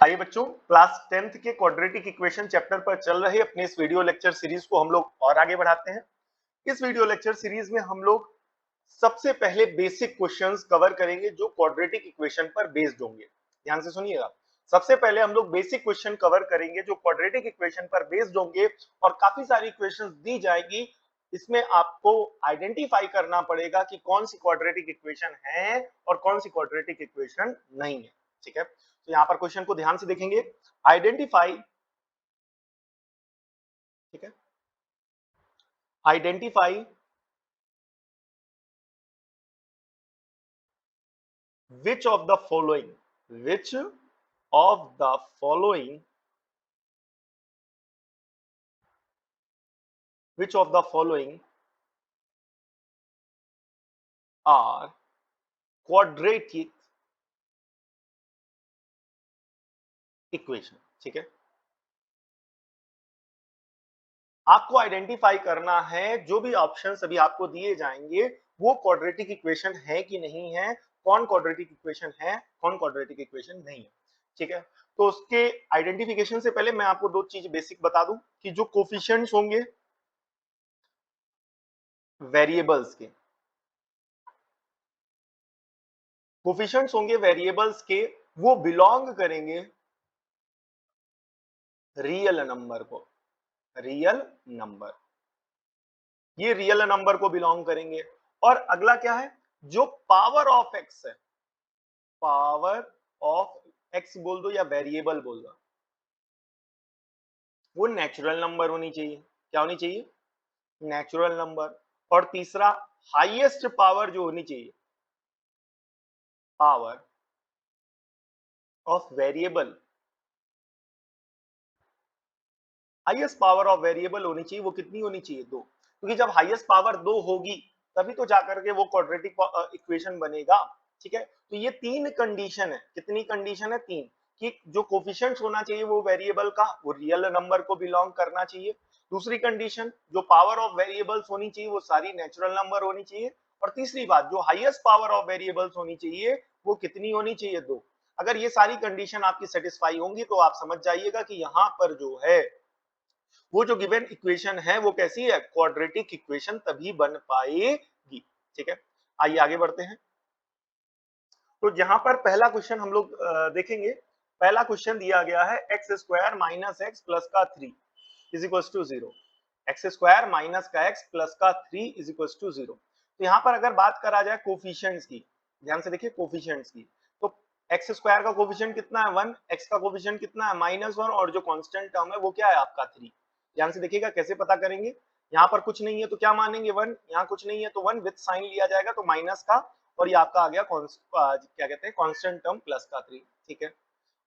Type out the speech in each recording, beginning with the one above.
आइए बच्चों, class 10th के क्वाड्रेटिक इक्वेशन चैप्टर पर चल रहे अपने इस वीडियो लेक्चर सीरीज को हम लोग और आगे बढ़ाते हैं। इस वीडियो लेक्चर सीरीज में हम लोग सबसे पहले बेसिक क्वेश्चंस कवर करेंगे जो क्वाड्रेटिक इक्वेशन पर बेस्ड होंगे। ध्यान से सुनिएगा, सबसे पहले हम लोग बेसिक क्वेश्चन कवर करेंगे जो क्वाड्रेटिक इक्वेशन पर बेस्ड होंगे और काफी सारी इक्वेशंस दी जाएगी। इसमें आपको आइडेंटिफाई करना पड़ेगा कि कौन सी क्वाड्रेटिक इक्वेशन है और कौन सी क्वाड्रेटिक इक्वेशन नहीं है। ठीक है, तो यहाँ पर क्वेश्चन को ध्यान से देखेंगे। आइडेंटिफाई, ठीक है, identify which of the following which of the following which of the following are quadratic equation। ठीक है, आपको आइडेंटिफाई करना है जो भी ऑप्शन अभी आपको दिए जाएंगे वो क्वाड्रेटिक इक्वेशन है कि नहीं है, कौन क्वाड्रेटिक इक्वेशन है, कौन क्वाड्रेटिक इक्वेशन नहीं है। ठीक है, तो उसके आइडेंटिफिकेशन से पहले मैं आपको दो चीज बेसिक बता दूं कि जो कोफिशिएंट्स होंगे वेरिएबल्स के, कोफिशिएंट्स होंगे वेरिएबल्स के, वो बिलोंग करेंगे रियल नंबर को। रियल नंबर, ये रियल नंबर को बिलोंग करेंगे। और अगला क्या है, जो पावर ऑफ एक्स है, पावर ऑफ एक्स बोल दो या वेरिएबल बोल दो, वो नेचुरल नंबर होनी चाहिए। क्या होनी चाहिए? Natural number. और तीसरा, हाईएस्ट पावर जो होनी चाहिए, power of variable, highest power of variable होनी चाहिए, वो कितनी होनी चाहिए? 2। क्योंकि जब हाईएस्ट पावर 2 होगी तभी तो जाकर के वो क्वाड्रेटिक इक्वेशन बनेगा। ठीक है, तो ये तीन कंडीशन है। कितनी कंडीशन है? 3। कि जो कोफिशिएंट्स होना चाहिए वो वेरिएबल का वो रियल नंबर को बिलोंग करना चाहिए। दूसरी कंडीशन, जो पावर ऑफ वेरिएबल्स होनी चाहिए वो सारी नेचुरल नंबर होनी चाहिए। और तीसरी बात, जो हाईएस्ट पावर ऑफ वेरिएबल्स होनी चाहिए वो कितनी होनी चाहिए? 2। अगर ये सारी कंडीशन आपकी सेटिस्फाई होंगी तो आप समझ जाइएगा कि यहाँ पर जो है वो जो गिवन इक्वेशन है वो कैसी है? क्वाड्रेटिक इक्वेशन तभी बन पाएगी। ठीक है, आइए आगे बढ़ते हैं। तो यहाँ पर पहला क्वेश्चन हम लोग देखेंगे। पहला क्वेश्चन दिया गया है x square minus x plus का 3 is equal to 0। X square minus का एक्स प्लस का 3 इज इक्वल टू 0। तो यहाँ पर अगर बात करा जाए कोफिशिएंट्स की, ध्यान से देखिए कोफिशिएंट्स की, तो एक्स स्क्वायर का कोफिशिएंट कितना है? 1। एक्स का कोफिशिएंट कितना है? -1। और जो कांस्टेंट टर्म है वो क्या है आपका? 3। ध्यान से देखिएगा कैसे पता करेंगे। यहाँ पर कुछ नहीं है तो क्या मानेंगे? 1। यहाँ कुछ नहीं है तो 1 विद साइन लिया जाएगा तो माइनस का, और ये आपका आ गया क्या कहते हैं, कांस्टेंट टर्म प्लस का 3। ठीक है,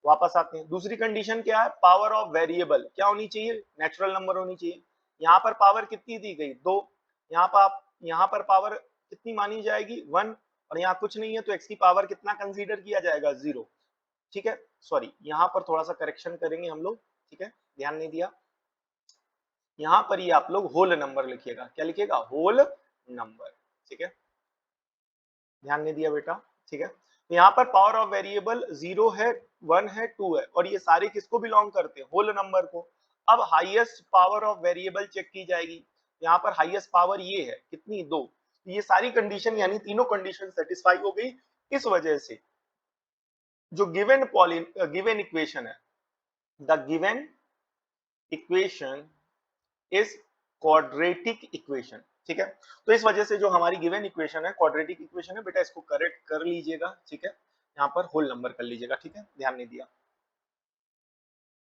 वापस आते हैं। दूसरी कंडीशन क्या है? पावर ऑफ वेरिएबल क्या होनी चाहिए? नेचुरल नंबर होनी चाहिए। यहाँ पर पावर कितनी दी गई? 2। यहाँ पर पावर कितनी मानी जाएगी? 1। और यहाँ कुछ नहीं है तो x की पावर कितना कंसीडर किया जाएगा? 0। ठीक है, सॉरी, यहाँ पर थोड़ा सा करेक्शन करेंगे हम लोग। ठीक है, ध्यान नहीं दिया। यहाँ पर ये आप लोग होल नंबर लिखिएगा। क्या लिखिएगा? Whole number. ठीक है, ध्यान नहीं दिया बेटा। ठीक है, तो यहाँ पर पावर ऑफ वेरिएबल 0 है, 1 है, 2 है, और ये सारे किसको बिलोंग करते हैं? होल नंबर को। अब highest power of variable check की जाएगी। यहाँ पर हाईएस्ट पावर ये है कितनी? 2। ये सारी कंडीशन यानी तीनों कंडीशन सेटिस्फाई हो गई। इस वजह से जो गिवन इक्वेशन है, the given equation is quadratic equation. ठीक है, तो इस वजह से जो हमारी गिवन इक्वेशन है क्वाड्रेटिक इक्वेशन है बेटा, इसको करेक्ट कर लीजिएगा। ठीक है, यहाँ पर होल नंबर कर लीजिएगा। ठीक है, ध्यान नहीं दिया।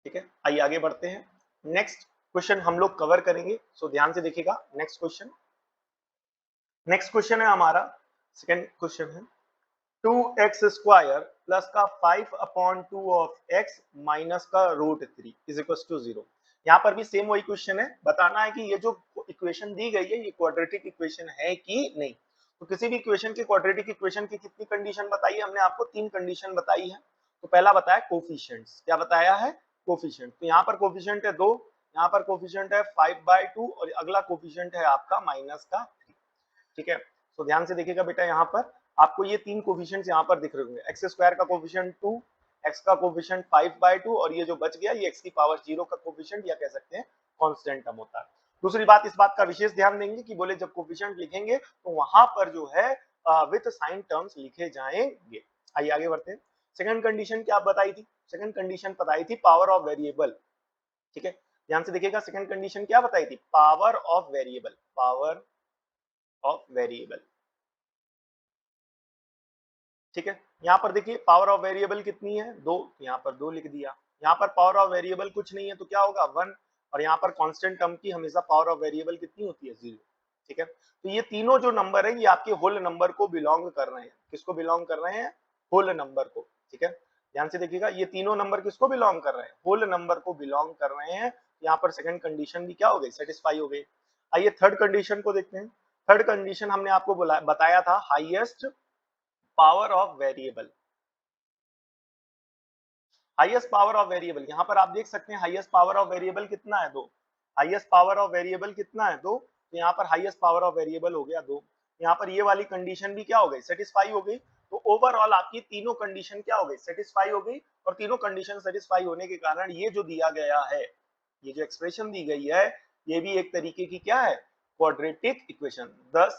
ठीक है, आइए आगे बढ़ते हैं। नेक्स्ट क्वेश्चन हम लोग कवर करेंगे, सो ध्यान से देखिएगा। नेक्स्ट क्वेश्चन, नेक्स्ट क्वेश्चन है हमारा, सेकंड क्वेश्चन है 2x स्क्वायर प्लस का 5/2 ऑफ x माइनस का √3 इज इक्वल टू 0। यहाँ पर भी सेम वही क्वेश्चन है, बताना है कि ये जो इक्वेशन दी गई है ये क्वाड्रेटिक इक्वेशन है कि नहीं। तो किसी भी इक्वेशन की क्वाड्रेटिक इक्वेशन की कितनी कंडीशन बताई है? हमने आपको 3 कंडीशन बताई है। तो पहला बताया कोफिशिएंट्स। क्या बताया है? कोफिशिएंट। तो यहाँ पर कोफिशिएंट है 2, यहाँ पर कोफिशिएंट है 5/2 और अगला कोफिशिएंट है आपका माइनस का 3। ठीक है, तो ध्यान से देखिएगा बेटा, यहाँ पर आपको ये 3 कोफिशिएंट्स यहाँ पर दिख रहे होंगे। एक्स स्क्वायर का कोफिशिएंट 2, x का कोफिशिएंट 5/2 और ये जो बच गया ये x की पावर 0 का कोफिशिएंट या कह सकते हैं कांस्टेंट टर्म होता है। दूसरी बात, इस बात का विशेष ध्यान देंगे कि बोले जब कोफिशिएंट लिखेंगे तो वहां पर जो है विथ साइन टर्म्स लिखे जाएंगे। आइए आगे बढ़ते हैं। सेकंड कंडीशन क्या बताई थी? सेकंड कंडीशन बताई थी पावर ऑफ वेरिएबल। ठीक है, ध्यान से देखिएगा, सेकंड कंडीशन क्या बताई थी? Power of variable, power of variable. ठीक है, यहाँ पर देखिए पावर ऑफ वेरिएबल कितनी है? 2, यहाँ पर 2 लिख दिया। यहाँ पर पावर ऑफ वेरिएबल कुछ नहीं है तो क्या होगा? 1। और यहाँ पर कांस्टेंट टर्म की हमेशा पावर ऑफ वेरिएबल कितनी होती है? 0। ठीक है, तो ये तीनों जो नंबर है ये आपके होल नंबर को बिलोंग कर रहे हैं। किसको बिलोंग कर रहे हैं? होल नंबर को। ठीक है, ध्यान से देखिएगा, ये तीनों नंबर किसको बिलोंग कर रहे हैं? होल नंबर को बिलोंग कर रहे हैं। यहाँ पर सेकंड कंडीशन भी क्या हो गई? सेटिस्फाई हो गई। आइए थर्ड कंडीशन को देखते हैं। थर्ड कंडीशन हमने आपको बताया था highest power of variable. Highest power of variable, यहां पर आप देख सकते हैं हाईएस्ट पावर ऑफ वेरिएबल कितना है? 2। हाईएस्ट पावर ऑफ वेरिएबल कितना है? 2। तो यहाँ पर हाईएस्ट पावर ऑफ वेरिएबल हो गया 2। यहाँ पर ये वाली कंडीशन भी क्या हो गई? सेटिस्फाई हो गई। तो ओवरऑल आपकी तीनों कंडीशन क्या हो गई? सेटिस्फाई हो गई। और तीनों कंडीशन सेटिस्फाई होने के कारण ये जो दिया गया है, ये जो एक्सप्रेशन दी गई है, ये भी एक तरीके की क्या है? Quadratic equation. Thus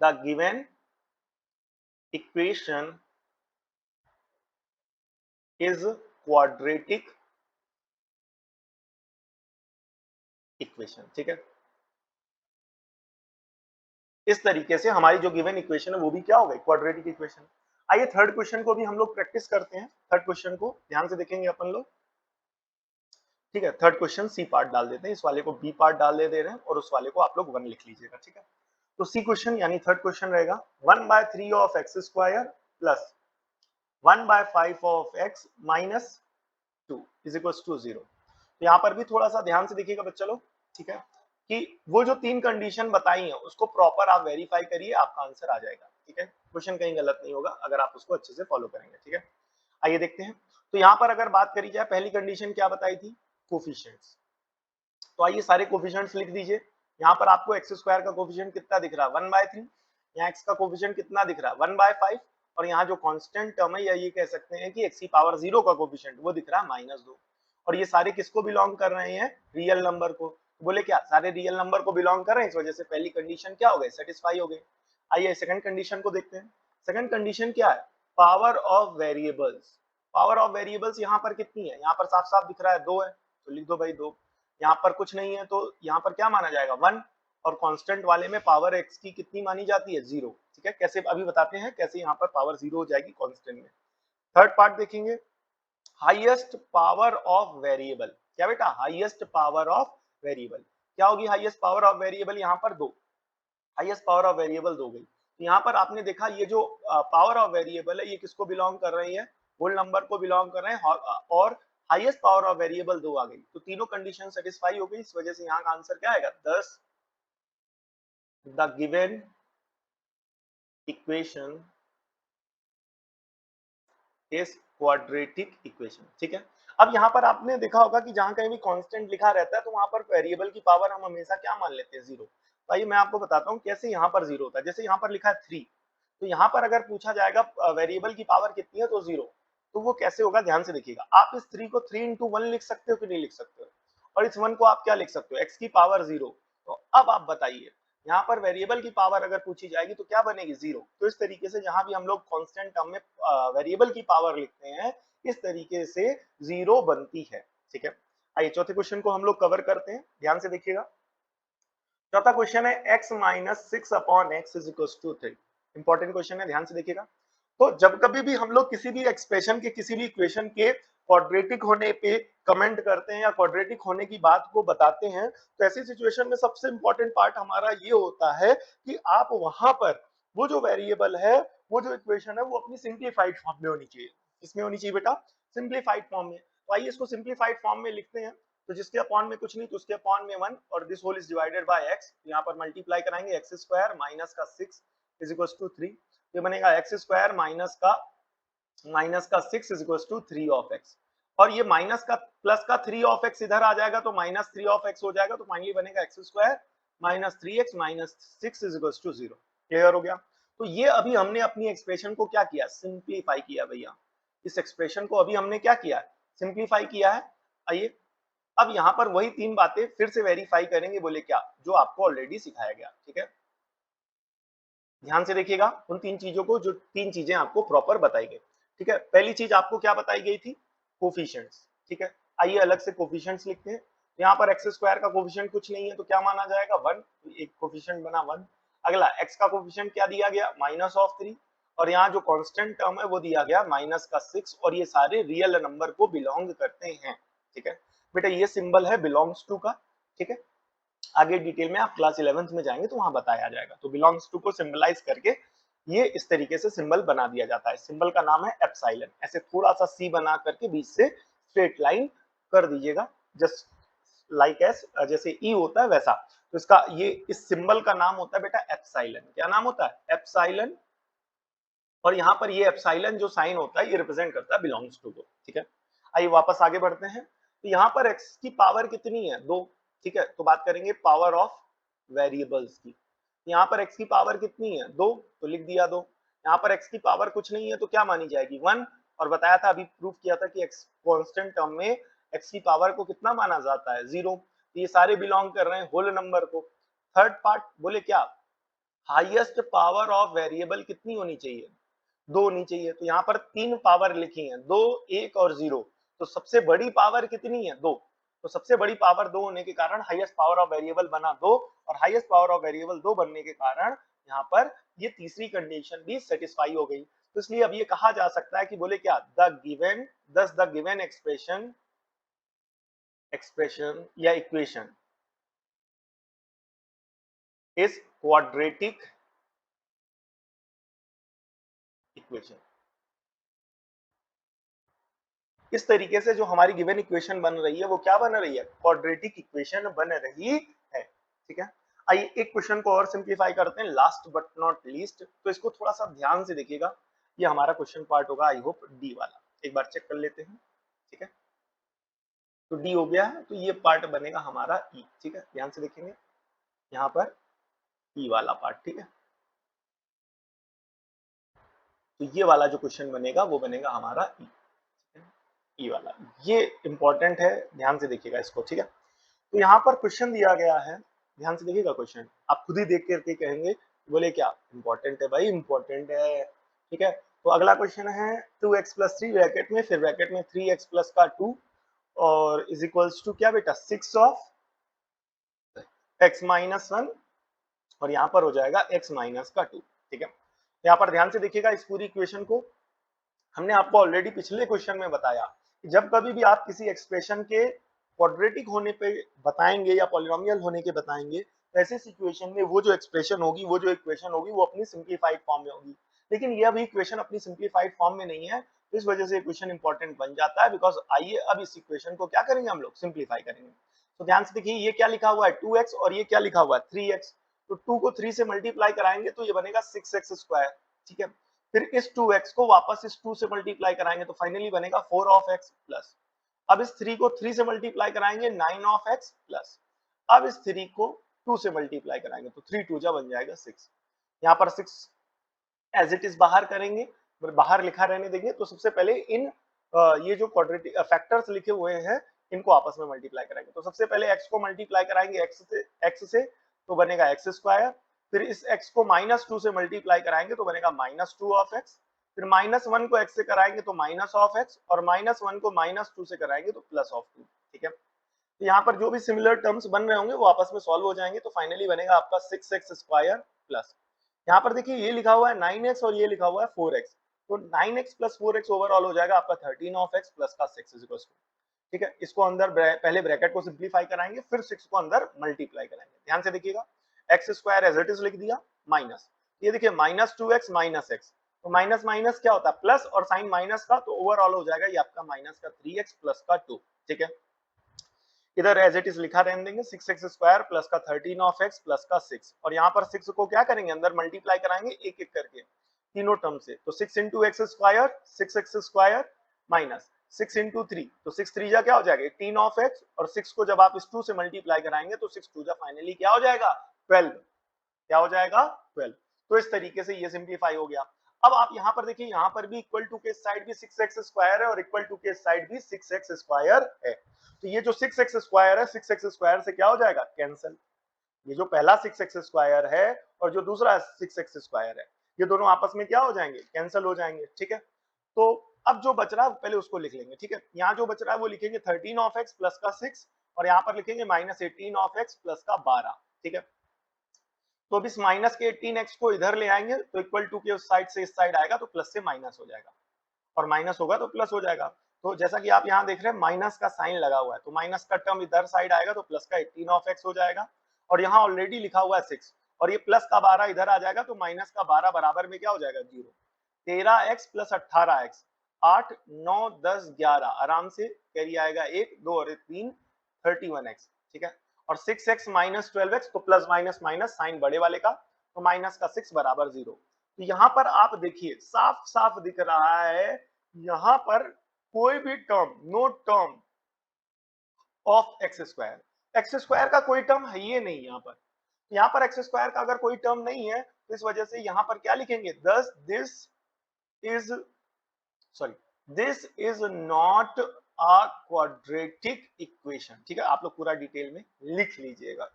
the given equation is quadratic equation. ठीक है, इस तरीके से हमारी जो गिवन इक्वेशन है वो भी क्या हो गई? Quadratic equation. आइए थर्ड क्वेश्चन को भी हम लोग प्रैक्टिस करते हैं। थर्ड क्वेश्चन को ध्यान से देखेंगे अपन लोग। ठीक है, थर्ड क्वेश्चन सी पार्ट डाल देते हैं, इस वाले को बी पार्ट डाल दे रहे हैं और उस वाले को आप लोग 1 लिख लीजिएगा। ठीक है, तो सी क्वेश्चन यानी थर्ड क्वेश्चन रहेगा 1/3 of x square plus 1/5 of x minus 2 is equal to 0। तो यहाँ पर भी थोड़ा सा ध्यान से देखिएगा बच्चा लोग। ठीक है, कि वो जो 3 कंडीशन बताई हैं उसको प्रॉपर आप वेरीफाई करिए, आपका आंसर आ जाएगा। ठीक है, क्वेश्चन कहीं गलत नहीं होगा अगर आप उसको अच्छे से फॉलो करेंगे। ठीक है, आइए देखते हैं। तो यहाँ पर अगर बात करी जाए, पहली कंडीशन क्या बताई थी? कोफिशिएंट्स। तो आइए सारे कोफिशिएंट्स लिख दीजिए। यहाँ पर आपको एक्स स्क्वायर का कोफिशिएंट कितना दिख रहा है? 1/3। यहाँ एक्स का कोफिशिएंट कितना दिख रहा है? 1/5। और यहाँ जो कांस्टेंट टर्म है या ये कह सकते हैं कि एक्स की पावर 0 का कोफिशिएंट वो दिख रहा है -2। और ये सारे किसको बिलोंग कर रहे हैं? रियल नंबर को। बोले क्या सारे रियल नंबर को बिलोंग कर रहे हैं, इस वजह से पहली कंडीशन क्या हो गई? सेटिस्फाई हो गई। आइए सेकंड कंडीशन को देखते हैं। सेकंड कंडीशन क्या है? Power of variables. Power of variables यहाँ पर कितनी है? यहाँ पर साफ साफ दिख रहा है 2 है, तो लिख दो भाई 2। यहाँ पर कुछ नहीं है तो यहाँ पर क्या माना जाएगा? 1। और कांस्टेंट वाले में पावर एक्स की कितनी मानी जाती है? 0। ठीक है, कैसे अभी बताते हैं कैसे यहाँ पर पावर 0 हो जाएगी कांस्टेंट में। थर्ड पार्ट देखेंगे, हाईएस्ट पावर ऑफ वेरिएबल। क्या बेटा? हाईएस्ट पावर ऑफ वेरिएबल क्या होगी? हाईएस्ट पावर ऑफ वेरिएबल यहाँ पर 2। हाईएस्ट पावर ऑफ वेरिएबल 2 गई। तो यहाँ पर आपने देखा ये जो पावर ऑफ वेरिएबल है ये किसको बिलोंग कर रही है? होल नंबर को बिलोंग कर रहे हैं। और हाईएस्ट पावर ऑफ वेरिएबल 2 आ गई, तो तीनों कंडीशन सेटिस्फाई हो गई। इस वजह से यहाँ का आंसर क्या आएगा? 10 the given equation is quadratic equation. ठीक है, अब यहाँ पर आपने देखा होगा कि जहां कहीं भी कांस्टेंट लिखा रहता है तो वहां पर वेरिएबल की पावर हम हमेशा क्या मान लेते हैं? 0। तो आइए मैं आपको बताता हूँ कैसे यहाँ पर 0 होता है। जैसे यहाँ पर लिखा है 3, तो यहाँ पर अगर पूछा जाएगा वेरिएबल की पावर कितनी है तो 0। तो वो कैसे होगा? ध्यान से देखिएगा। आप इस 3 को 3 into 1 लिख सकते हो कि नहीं लिख सकते हो? और इस 1 को आप क्या लिख सकते हो? x की पावर 0। तो अब आप बताइए, यहाँ पर वेरिएबल की पावर अगर पूछी जाएगी तो क्या बनेगी? 0। तो इस तरीके से जहां भी हम लोग कांस्टेंट टर्म में वेरिएबल की पावर लिखते हैं इस तरीके से 0 बनती है। ठीक है, आइए चौथे क्वेश्चन को हम लोग कवर करते हैं, ध्यान से देखिएगा। चौथा क्वेश्चन है x minus 6/x is equal to 3। Important question है, ध्यान से देखिएगा। तो जब कभी भी हम लोग किसी भी एक्सप्रेशन के किसी भी इक्वेशन के क्वाड्रेटिक होने पे कमेंट करते हैं या क्वाड्रेटिक होने की बात को बताते हैं, तो ऐसी सिचुएशन में सबसे इंपॉर्टेंट पार्ट हमारा ये होता है कि आप वहां पर वो जो वेरिएबल है, वो जो इक्वेशन है, वो अपनी सिंप्लीफाइड फॉर्म में होनी चाहिए। किसमें होनी चाहिए बेटा? सिंप्लीफाइड फॉर्म में। तो आइए इसको सिंप्लीफाइड फॉर्म में लिखते हैं। तो जिसके अपॉन में कुछ नहीं तो उसके अपॉन में 1 और this whole is divided by x। यहाँ पर मल्टीप्लाई कराएंगे, एक्स स्क्वायर माइनस का 6 इज इक्वल टू 3। ये बनेगा एक्स स्क्वायर माइनस का 6 is equal to 3 of x। और ये माइनस का प्लस का 3 ऑफ x इधर आ जाएगा तो माइनस 3 ऑफ x हो जाएगा। तो फाइनली बनेगा x square minus 3x minus 6 is equal to 0। Clear हो गया? तो ये अभी हमने अपनी एक्सप्रेशन को क्या किया? सिंप्लीफाई किया भैया। इस एक्सप्रेशन को अभी हमने क्या किया है, सिंप्लीफाई किया है। आइए अब यहाँ पर वही 3 बातें फिर से वेरीफाई करेंगे, बोले क्या, जो आपको ऑलरेडी सिखाया गया। ठीक है, ध्यान से देखिएगा उन 3 चीजों को, जो 3 चीजें आपको प्रॉपर बताई गई। ठीक है, पहली चीज आपको क्या बताई गई थी, कोफिशिएंट्स। ठीक है, आइए अलग से कोफिशिएंट्स लिखते हैं। यहाँ पर एक्स स्क्वायर का कोफिशिएंट कुछ नहीं है तो क्या माना जाएगा, 1, एक कोफिशिएंट बना 1। अगला एक्स का कोफिशिएंट क्या दिया गया, -3, और यहाँ जो कांस्टेंट टर्म है वो दिया गया -6, और ये सारे रियल नंबर को बिलोंग करते हैं। ठीक है बेटा, ये सिंबल है बिलोंग्स टू का। ठीक है, आगे डिटेल में आप क्लास 11th में जाएंगे तो वहां बताया जाएगा। तो बिलोंग्स टू को सिंबलाइज करके ये इस तरीके से सिंबल बना दिया जाता है। सिंबल का नाम है एप्सिलॉन। ऐसे थोड़ा सा सी बना करके बीच से स्ट्रेट लाइन कर दीजिएगा, जस्ट लाइक एस, जैसे ई होता है वैसा। तो इसका ये इस सिंबल का नाम होता है बेटा एप्सिलॉन। क्या नाम होता है, एप्सिलॉन। और यहाँ पर ये एप्सिलॉन जो साइन होता है ये रिप्रेजेंट करता है बिलोंग्स टू को। ठीक है, आइए वापस आगे बढ़ते हैं। तो यहाँ पर x की पावर कितनी है, 2। ठीक है, तो बात करेंगे पावर ऑफ वेरिएबल्स की। यहाँ पर x की पावर कितनी है, 2, तो लिख दिया 2। यहाँ पर x की पावर कुछ नहीं है तो क्या मानी जाएगी, 1। और बताया था, अभी प्रूफ किया था कि x कांस्टेंट टर्म में x की पावर को कितना माना जाता है, 0। तो ये सारे बिलोंग कर रहे हैं होल नंबर को। थर्ड पार्ट बोले क्या, हाईएस्ट पावर ऑफ वेरिएबल कितनी होनी चाहिए, 2 होनी चाहिए। तो यहाँ पर 3 पावर लिखी है, 2, 1 और 0। तो सबसे बड़ी पावर कितनी है, 2। तो सबसे बड़ी पावर 2 होने के कारण हाईएस्ट पावर ऑफ वेरिएबल बना 2, और हाईएस्ट पावर ऑफ वेरिएबल 2 बनने के कारण यहाँ पर ये तीसरी कंडीशन भी सेटिस्फाई हो गई। तो इसलिए अब ये कहा जा सकता है कि बोले क्या, द गिवन एक्सप्रेशन या इक्वेशन इज क्वाड्रेटिक इक्वेशन। इस तरीके से जो हमारी गिवन इक्वेशन बन रही है वो क्या बन रही है, क्वाड्रेटिक इक्वेशन बन रही है। ठीक है, आइए एक क्वेश्चन को और सिंप्लीफाई करते हैं, लास्ट बट नॉट लीस्ट। तो इसको थोड़ा सा ध्यान से देखिएगा, ये हमारा क्वेश्चन पार्ट होगा, आई होप डी वाला। एक बार चेक कर लेते हैं। ठीक है, तो डी हो गया है, तो ये पार्ट बनेगा हमारा ई। ठीक है, ध्यान से देखेंगे यहाँ पर ई वाला पार्ट। ठीक है, तो ये वाला जो क्वेश्चन बनेगा वो बनेगा हमारा ई। ई वाला ये इंपॉर्टेंट है, ध्यान से देखिएगा इसको। ठीक है, तो यहाँ पर क्वेश्चन दिया गया है, ध्यान से देखिएगा क्वेश्चन, आप खुद ही देख करके कहेंगे, बोले क्या इंपॉर्टेंट है भाई, इंपॉर्टेंट है। ठीक है, तो अगला क्वेश्चन है 2x + 3 ब्रैकेट में, फिर ब्रैकेट में 3x + का 2 और इज इक्वल्स टू क्या बेटा, 6 ऑफ x - 1, और यहाँ पर हो जाएगा x - का 2। ठीक है, यहाँ पर ध्यान से देखिएगा इस पूरी इक्वेशन को। हमने आपको ऑलरेडी पिछले क्वेश्चन में बताया कि जब कभी भी आप किसी एक्सप्रेशन के क्वाड्रेटिक होने पे बताएंगे या पॉलिनोमियल होने के बताएंगे, तो ऐसे सिचुएशन में वो जो एक्सप्रेशन होगी, वो जो इक्वेशन होगी, वो अपनी सिंप्लीफाइड फॉर्म में होगी। लेकिन ये अभी इक्वेशन अपनी सिंप्लीफाइड फॉर्म में नहीं है, तो इस वजह से इक्वेशन इंपॉर्टेंट बन जाता है। बिकॉज आइए अब इस इक्वेशन को क्या करेंगे, हम लोग सिंप्लीफाई करेंगे। तो ध्यान से देखिए, ये क्या लिखा हुआ है 2x, और ये क्या लिखा हुआ है 3x। तो 2 को 3 से मल्टीप्लाई कराएंगे तो ये बनेगा 6x²। ठीक है, फिर इस 2x को वापस इस 2 से मल्टीप्लाई कराएंगे तो फाइनली बनेगा 4 ऑफ x प्लस। अब इस 3 को 3 से मल्टीप्लाई कराएंगे 9 ऑफ x प्लस। अब इस 3 को 2 से मल्टीप्लाई कराएंगे तो 3 2 जा बन जाएगा 6। यहाँ पर 6 एज इट इज बाहर करेंगे, बाहर लिखा रहने देंगे। तो सबसे पहले इन ये जो क्वाड्रेटिक फैक्टर्स लिखे हुए हैं इनको आपस में मल्टीप्लाई कराएंगे। तो सबसे पहले x को मल्टीप्लाई कराएंगे x से तो बनेगा x²। फिर इस x को -2 से मल्टीप्लाई कराएंगे तो बनेगा -2 ऑफ x। फिर -1 को x से कराएंगे तो माइनस ऑफ x, और -1 को -2 से कराएंगे तो प्लस ऑफ 2। ठीक है, तो यहाँ पर जो भी सिमिलर टर्म्स बन रहे होंगे वो आपस में सॉल्व हो जाएंगे, तो फाइनली बनेगा आपका 6x² प्लस, यहाँ पर देखिए ये लिखा हुआ है 9x और ये लिखा हुआ है 4x। तो 9x + 4x ओवरऑल हो जाएगा आपका 13 ऑफ x प्लस का 6 इज इक्वल टू। ठीक है, इसको अंदर पहले ब्रैकेट को सिंप्लीफाई कराएंगे, फिर 6 को अंदर मल्टीप्लाई कराएंगे। ध्यान से देखिएगा, x² एज इट इज लिख दिया, माइनस ये देखिए -2x - x, तो माइनस माइनस क्या होता है प्लस, और साइन माइनस का, तो ओवरऑल हो जाएगा ये आपका माइनस का 3x प्लस का 2। ठीक है, इधर एज इट इज लिखा रहने देंगे 6x² प्लस का 13 ऑफ x प्लस का 6, और यहाँ पर 6 को क्या करेंगे अंदर मल्टीप्लाई कराएंगे एक एक करके तीनों टर्म से। तो 6 × x², 6x² माइनस 6 × 3, तो 6 3 जा क्या हो जाएगा 18 ऑफ x, और 6 को जब आप इस 2 से मल्टीप्लाई कराएंगे तो 6 2 जा फाइनली क्या हो जाएगा 12। क्या हो जाएगा 12। तो इस तरीके से ये सिंप्लीफाई हो गया। अब आप यहाँ पर देखिए, यहाँ पर भी इक्वल टू के साइड भी 6x² है और इक्वल टू के साइड भी 6x² है। तो ये जो 6x² है, 6x² से क्या हो जाएगा, कैंसिल। ये जो पहला 6x² है और जो दूसरा 6x² है, ये दोनों आपस में क्या हो जाएंगे, कैंसिल हो जाएंगे। ठीक है, तो अब जो बच रहा है पहले उसको लिख लेंगे। ठीक है, यहाँ जो बच रहा है वो लिखेंगे 13 ऑफ x प्लस का 6 और यहाँ पर लिखेंगे -18 ऑफ x प्लस का 12। ठीक है, तो अब इस माइनस के 18x को इधर ले आएंगे तो इक्वल टू के उस साइड से इस साइड आएगा तो प्लस से माइनस हो जाएगा और माइनस होगा तो प्लस हो जाएगा। तो जैसा कि आप यहाँ देख रहे हैं माइनस का साइन लगा हुआ है तो माइनस का टर्म इधर साइड आएगा तो प्लस का 18 ऑफ x हो जाएगा और यहाँ ऑलरेडी लिखा हुआ है 6 और ये प्लस का 12 इधर आ जाएगा तो माइनस का 12 बराबर में क्या हो जाएगा, 0। 13x प्लस 18x, 8 9 10 11, आराम से कैरी आएगा 1 2 और 3, 31x। ठीक है, और 6x माइनस 12x तो प्लस माइनस माइनस साइन बड़े वाले का तो माइनस का 6 बराबर 0। तो यहाँ पर आप देखिए साफ साफ दिख रहा है, यहाँ पर कोई भी term, no term of x² का कोई टर्म है ये नहीं। यहाँ पर x² का अगर कोई टर्म नहीं है तो इस वजह से यहाँ पर क्या लिखेंगे, thus this is not a quadratic equation। ठीक है, आप लोग पूरा डिटेल में लिख लीजिएगा।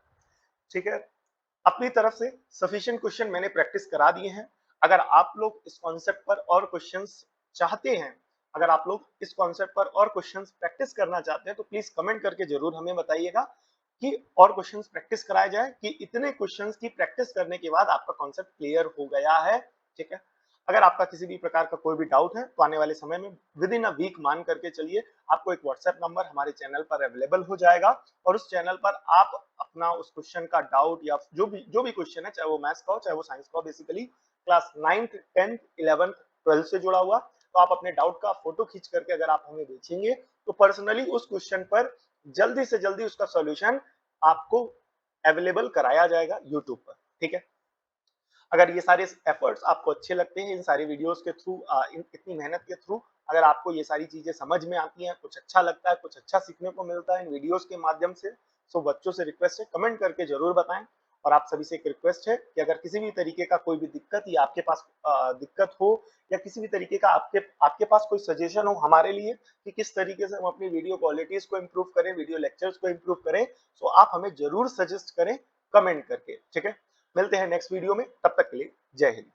ठीक है, अपनी तरफ से सफिशिएंट क्वेश्चन मैंने प्रैक्टिस करा दिए हैं। अगर आप लोग इस कॉन्सेप्ट पर और क्वेश्चंस चाहते हैं, अगर आप लोग इस कॉन्सेप्ट पर और क्वेश्चंस प्रैक्टिस करना चाहते हैं तो प्लीज कमेंट करके जरूर हमें बताइएगा कि और क्वेश्चंस प्रैक्टिस कराए जाए, कि इतने क्वेश्चंस की प्रैक्टिस करने के बाद आपका कॉन्सेप्ट क्लियर हो गया है। ठीक है, अगर आपका किसी भी प्रकार का कोई भी डाउट है तो आने वाले समय में विद इन अ वीक मान करके चलिए, आपको एक व्हाट्सएप नंबर हमारे चैनल पर अवेलेबल हो जाएगा और उस चैनल पर आप अपना उस क्वेश्चन का डाउट या जो भी क्वेश्चन है, चाहे वो मैथ्स का हो चाहे वो साइंस का हो, basically class 9th 10th 11th 12th से जुड़ा हुआ, तो आप अपने डाउट का फोटो खींच करके अगर आप हमें भेजेंगे तो पर्सनली उस क्वेश्चन पर जल्दी से जल्दी उसका सॉल्यूशन आपको अवेलेबल कराया जाएगा यूट्यूब पर। ठीक है, अगर ये सारे एफर्ट्स आपको अच्छे लगते हैं, इन सारी वीडियोस के थ्रू, इतनी मेहनत के थ्रू अगर आपको ये सारी चीजें समझ में आती हैं, कुछ अच्छा लगता है, कुछ अच्छा सीखने को मिलता है इन वीडियोस के माध्यम से, तो बच्चों से रिक्वेस्ट है कमेंट करके जरूर बताएं। और आप सभी से एक रिक्वेस्ट है कि अगर किसी भी तरीके का कोई भी दिक्कत या आपके पास दिक्कत हो या किसी भी तरीके का आपके पास कोई सजेशन हो हमारे लिए कि किस तरीके से हम अपनी वीडियो क्वालिटीज को इम्प्रूव करें, वीडियो लेक्चर्स को इम्प्रूव करें, तो आप हमें जरूर सजेस्ट करें कमेंट करके। ठीक है, मिलते हैं नेक्स्ट वीडियो में, तब तक के लिए जय हिंद।